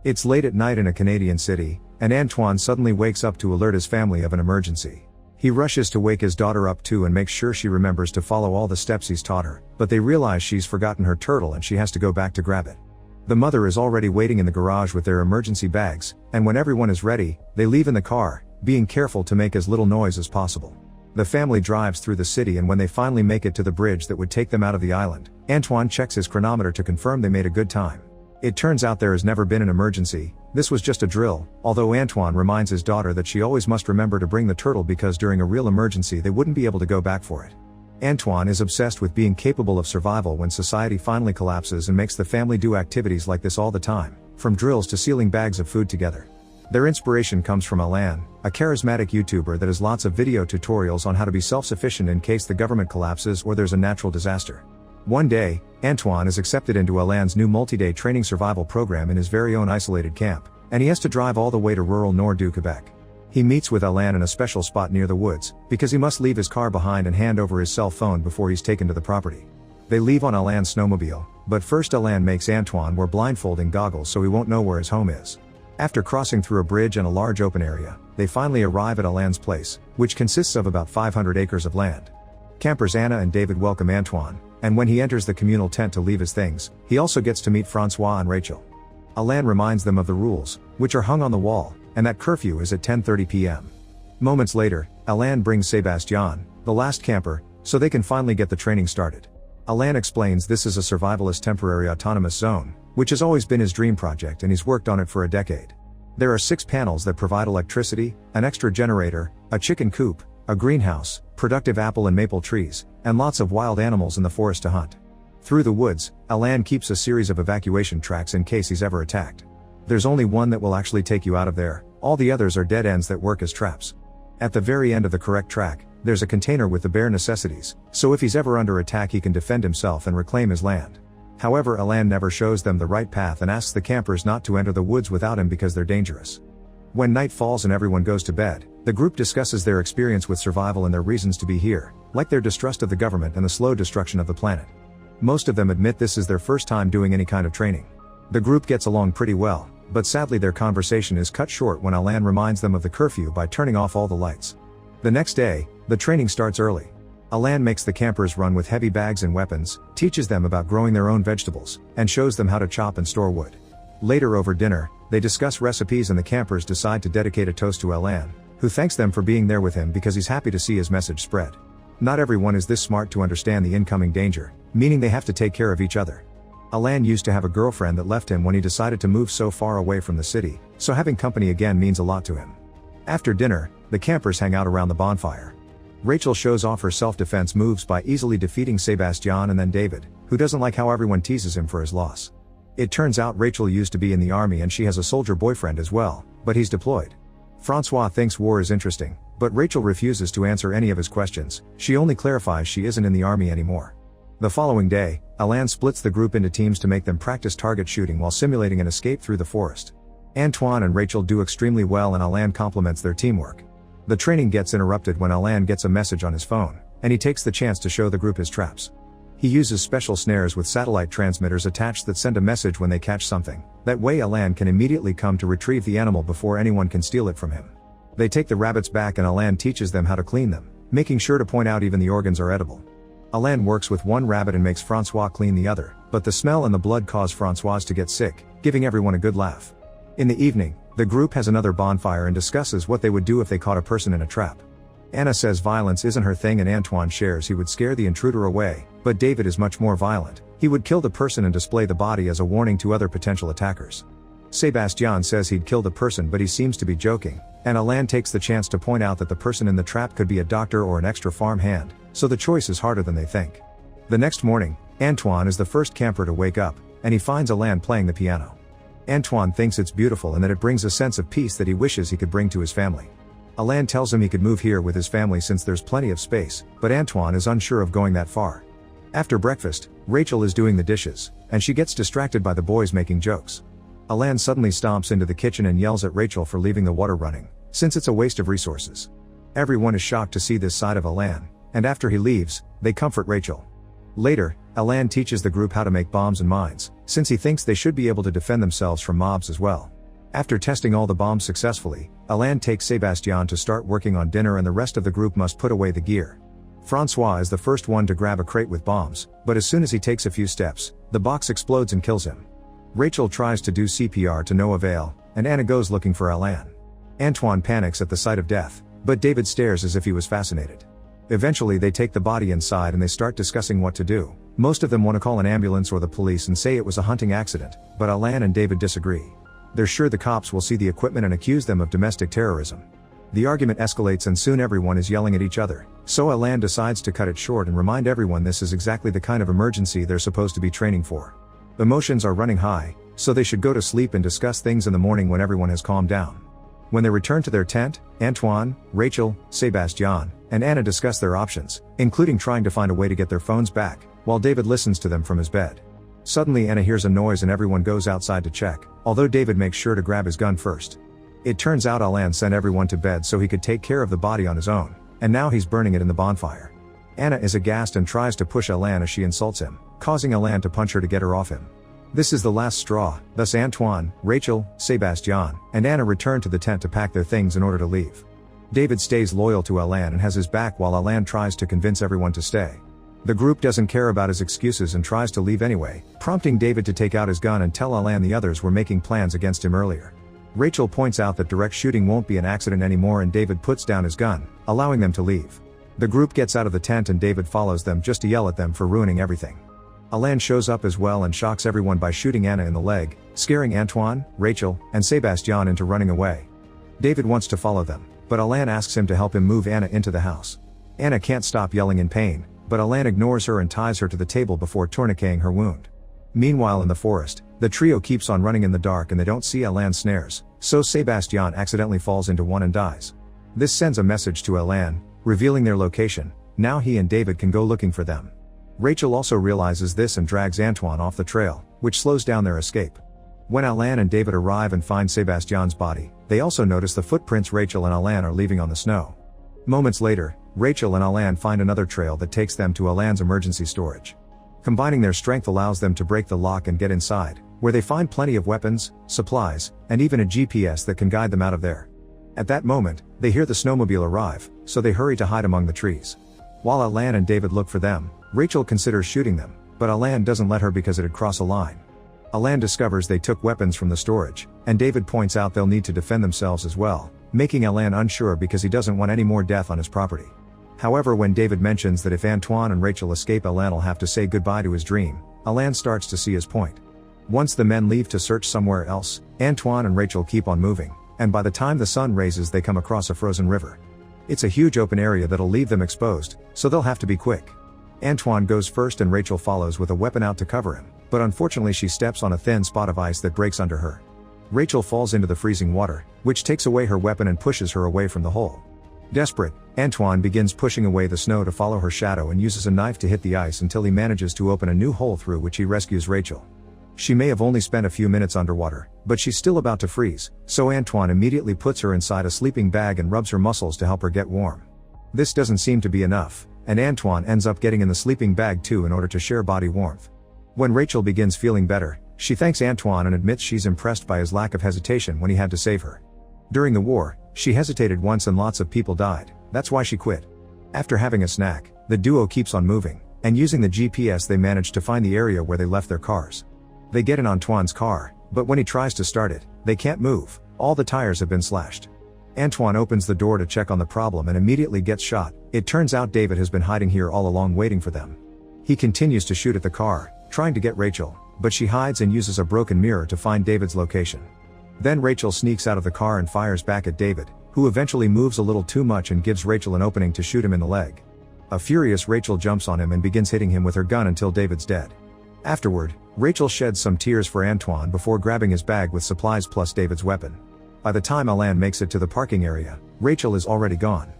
It's late at night in a Canadian city, and Antoine suddenly wakes up to alert his family of an emergency. He rushes to wake his daughter up too and makes sure she remembers to follow all the steps he's taught her, but they realize she's forgotten her turtle and she has to go back to grab it. The mother is already waiting in the garage with their emergency bags, and when everyone is ready, they leave in the car, being careful to make as little noise as possible. The family drives through the city, and when they finally make it to the bridge that would take them out of the island, Antoine checks his chronometer to confirm they made a good time. It turns out there has never been an emergency, this was just a drill, although Antoine reminds his daughter that she always must remember to bring the turtle because during a real emergency they wouldn't be able to go back for it. Antoine is obsessed with being capable of survival when society finally collapses and makes the family do activities like this all the time, from drills to sealing bags of food together. Their inspiration comes from Alain, a charismatic YouTuber that has lots of video tutorials on how to be self-sufficient in case the government collapses or there's a natural disaster. One day, Antoine is accepted into Alain's new multi-day training survival program in his very own isolated camp, and he has to drive all the way to rural Nord du Quebec. He meets with Alain in a special spot near the woods, because he must leave his car behind and hand over his cell phone before he's taken to the property. They leave on Alain's snowmobile, but first Alain makes Antoine wear blindfolding goggles so he won't know where his home is. After crossing through a bridge and a large open area, they finally arrive at Alain's place, which consists of about 500 acres of land. Campers Anna and David welcome Antoine, and when he enters the communal tent to leave his things, he also gets to meet Francois and Rachel. Alain reminds them of the rules, which are hung on the wall, and that curfew is at 10:30 p.m. Moments later, Alain brings Sébastien, the last camper, so they can finally get the training started. Alain explains this is a survivalist temporary autonomous zone, which has always been his dream project and he's worked on it for a decade. There are 6 panels that provide electricity, an extra generator, a chicken coop, a greenhouse, productive apple and maple trees, and lots of wild animals in the forest to hunt. Through the woods, Alain keeps a series of evacuation tracks in case he's ever attacked. There's only one that will actually take you out of there, all the others are dead ends that work as traps. At the very end of the correct track, there's a container with the bare necessities, so if he's ever under attack he can defend himself and reclaim his land. However, Alain never shows them the right path and asks the campers not to enter the woods without him because they're dangerous. When night falls and everyone goes to bed, the group discusses their experience with survival and their reasons to be here, like their distrust of the government and the slow destruction of the planet. Most of them admit this is their first time doing any kind of training. The group gets along pretty well, but sadly their conversation is cut short when Alain reminds them of the curfew by turning off all the lights. The next day, the training starts early. Alain makes the campers run with heavy bags and weapons, teaches them about growing their own vegetables, and shows them how to chop and store wood. Later over dinner, they discuss recipes and the campers decide to dedicate a toast to Alain, who thanks them for being there with him because he's happy to see his message spread. Not everyone is this smart to understand the incoming danger, meaning they have to take care of each other. Alain used to have a girlfriend that left him when he decided to move so far away from the city, so having company again means a lot to him. After dinner, the campers hang out around the bonfire. Rachel shows off her self-defense moves by easily defeating Sébastien and then David, who doesn't like how everyone teases him for his loss. It turns out Rachel used to be in the army and she has a soldier boyfriend as well, but he's deployed. Francois thinks war is interesting, but Rachel refuses to answer any of his questions, she only clarifies she isn't in the army anymore. The following day, Alain splits the group into teams to make them practice target shooting while simulating an escape through the forest. Antoine and Rachel do extremely well and Alain compliments their teamwork. The training gets interrupted when Alain gets a message on his phone, and he takes the chance to show the group his traps. He uses special snares with satellite transmitters attached that send a message when they catch something, that way Alain can immediately come to retrieve the animal before anyone can steal it from him. They take the rabbits back and Alain teaches them how to clean them, making sure to point out even the organs are edible. Alain works with one rabbit and makes Francois clean the other, but the smell and the blood cause Francois to get sick, giving everyone a good laugh. In the evening, the group has another bonfire and discusses what they would do if they caught a person in a trap. Anna says violence isn't her thing and Antoine shares he would scare the intruder away, but David is much more violent, he would kill the person and display the body as a warning to other potential attackers. Sébastien says he'd kill the person but he seems to be joking, and Alain takes the chance to point out that the person in the trap could be a doctor or an extra farm hand, so the choice is harder than they think. The next morning, Antoine is the first camper to wake up, and he finds Alain playing the piano. Antoine thinks it's beautiful and that it brings a sense of peace that he wishes he could bring to his family. Alain tells him he could move here with his family since there's plenty of space, but Antoine is unsure of going that far. After breakfast, Rachel is doing the dishes, and she gets distracted by the boys making jokes. Alain suddenly stomps into the kitchen and yells at Rachel for leaving the water running, since it's a waste of resources. Everyone is shocked to see this side of Alain, and after he leaves, they comfort Rachel. Later, Alain teaches the group how to make bombs and mines, since he thinks they should be able to defend themselves from mobs as well. After testing all the bombs successfully, Alain takes Sebastian to start working on dinner and the rest of the group must put away the gear. Francois is the first one to grab a crate with bombs, but as soon as he takes a few steps, the box explodes and kills him. Rachel tries to do CPR to no avail, and Anna goes looking for Alain. Antoine panics at the sight of death, but David stares as if he was fascinated. Eventually they take the body inside and they start discussing what to do. Most of them want to call an ambulance or the police and say it was a hunting accident, but Alain and David disagree. They're sure the cops will see the equipment and accuse them of domestic terrorism. The argument escalates and soon everyone is yelling at each other, so Alain decides to cut it short and remind everyone this is exactly the kind of emergency they're supposed to be training for. Emotions are running high, so they should go to sleep and discuss things in the morning when everyone has calmed down. When they return to their tent, Antoine, Rachel, Sebastian, and Anna discuss their options, including trying to find a way to get their phones back, while David listens to them from his bed. Suddenly Anna hears a noise and everyone goes outside to check, although David makes sure to grab his gun first. It turns out Alain sent everyone to bed so he could take care of the body on his own, and now he's burning it in the bonfire. Anna is aghast and tries to push Alain as she insults him, causing Alain to punch her to get her off him. This is the last straw, thus Antoine, Rachel, Sebastian, and Anna return to the tent to pack their things in order to leave. David stays loyal to Alain and has his back while Alain tries to convince everyone to stay. The group doesn't care about his excuses and tries to leave anyway, prompting David to take out his gun and tell Alain the others were making plans against him earlier. Rachel points out that direct shooting won't be an accident anymore and David puts down his gun, allowing them to leave. The group gets out of the tent and David follows them just to yell at them for ruining everything. Alain shows up as well and shocks everyone by shooting Anna in the leg, scaring Antoine, Rachel, and Sebastian into running away. David wants to follow them, but Alain asks him to help him move Anna into the house. Anna can't stop yelling in pain, but Alain ignores her and ties her to the table before tourniqueting her wound. Meanwhile in the forest, the trio keeps on running in the dark and they don't see Alain's snares, so Sebastian accidentally falls into one and dies. This sends a message to Alain, revealing their location. Now he and David can go looking for them. Rachel also realizes this and drags Antoine off the trail, which slows down their escape. When Alain and David arrive and find Sebastian's body, they also notice the footprints Rachel and Alain are leaving on the snow. Moments later, Rachel and Alain find another trail that takes them to Alain's emergency storage. Combining their strength allows them to break the lock and get inside, where they find plenty of weapons, supplies, and even a GPS that can guide them out of there. At that moment, they hear the snowmobile arrive, so they hurry to hide among the trees. While Alain and David look for them, Rachel considers shooting them, but Alain doesn't let her because it had crossed a line. Alain discovers they took weapons from the storage, and David points out they'll need to defend themselves as well, making Alain unsure because he doesn't want any more death on his property. However, when David mentions that if Antoine and Rachel escape, Alain will have to say goodbye to his dream, Alain starts to see his point. Once the men leave to search somewhere else, Antoine and Rachel keep on moving, and by the time the sun raises they come across a frozen river. It's a huge open area that'll leave them exposed, so they'll have to be quick. Antoine goes first and Rachel follows with a weapon out to cover him, but unfortunately she steps on a thin spot of ice that breaks under her. Rachel falls into the freezing water, which takes away her weapon and pushes her away from the hole. Desperate, Antoine begins pushing away the snow to follow her shadow and uses a knife to hit the ice until he manages to open a new hole through which he rescues Rachel. She may have only spent a few minutes underwater, but she's still about to freeze, so Antoine immediately puts her inside a sleeping bag and rubs her muscles to help her get warm. This doesn't seem to be enough, and Antoine ends up getting in the sleeping bag too in order to share body warmth. When Rachel begins feeling better, she thanks Antoine and admits she's impressed by his lack of hesitation when he had to save her. During the war, she hesitated once and lots of people died, that's why she quit. After having a snack, the duo keeps on moving, and using the GPS they manage to find the area where they left their cars. They get in Antoine's car, but when he tries to start it, they can't move, all the tires have been slashed. Antoine opens the door to check on the problem and immediately gets shot. It turns out David has been hiding here all along waiting for them. He continues to shoot at the car, trying to get Rachel, but she hides and uses a broken mirror to find David's location. Then Rachel sneaks out of the car and fires back at David, who eventually moves a little too much and gives Rachel an opening to shoot him in the leg. A furious Rachel jumps on him and begins hitting him with her gun until David's dead. Afterward, Rachel sheds some tears for Antoine before grabbing his bag with supplies plus David's weapon. By the time Alain makes it to the parking area, Rachel is already gone.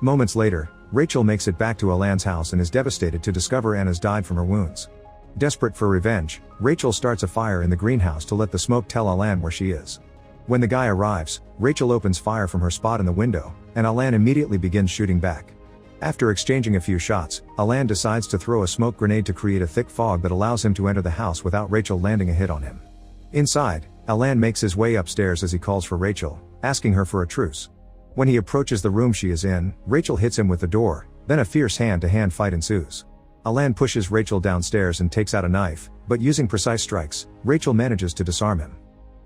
Moments later, Rachel makes it back to Alain's house and is devastated to discover Anna's died from her wounds. Desperate for revenge, Rachel starts a fire in the greenhouse to let the smoke tell Alain where she is. When the guy arrives, Rachel opens fire from her spot in the window, and Alain immediately begins shooting back. After exchanging a few shots, Alain decides to throw a smoke grenade to create a thick fog that allows him to enter the house without Rachel landing a hit on him. Inside, Alan makes his way upstairs as he calls for Rachel, asking her for a truce. When he approaches the room she is in, Rachel hits him with the door, then a fierce hand-to-hand fight ensues. Alan pushes Rachel downstairs and takes out a knife, but using precise strikes, Rachel manages to disarm him.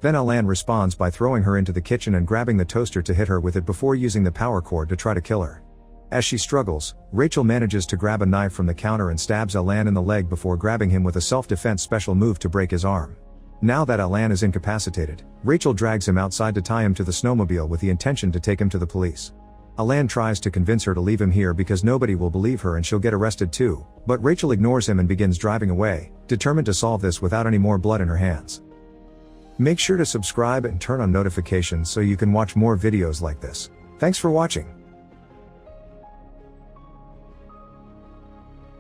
Then Alan responds by throwing her into the kitchen and grabbing the toaster to hit her with it before using the power cord to try to kill her. As she struggles, Rachel manages to grab a knife from the counter and stabs Alan in the leg before grabbing him with a self-defense special move to break his arm. Now that Alan is incapacitated, Rachel drags him outside to tie him to the snowmobile with the intention to take him to the police. Alan tries to convince her to leave him here because nobody will believe her and she'll get arrested too, but Rachel ignores him and begins driving away, determined to solve this without any more blood in her hands. Make sure to subscribe and turn on notifications so you can watch more videos like this. Thanks for watching.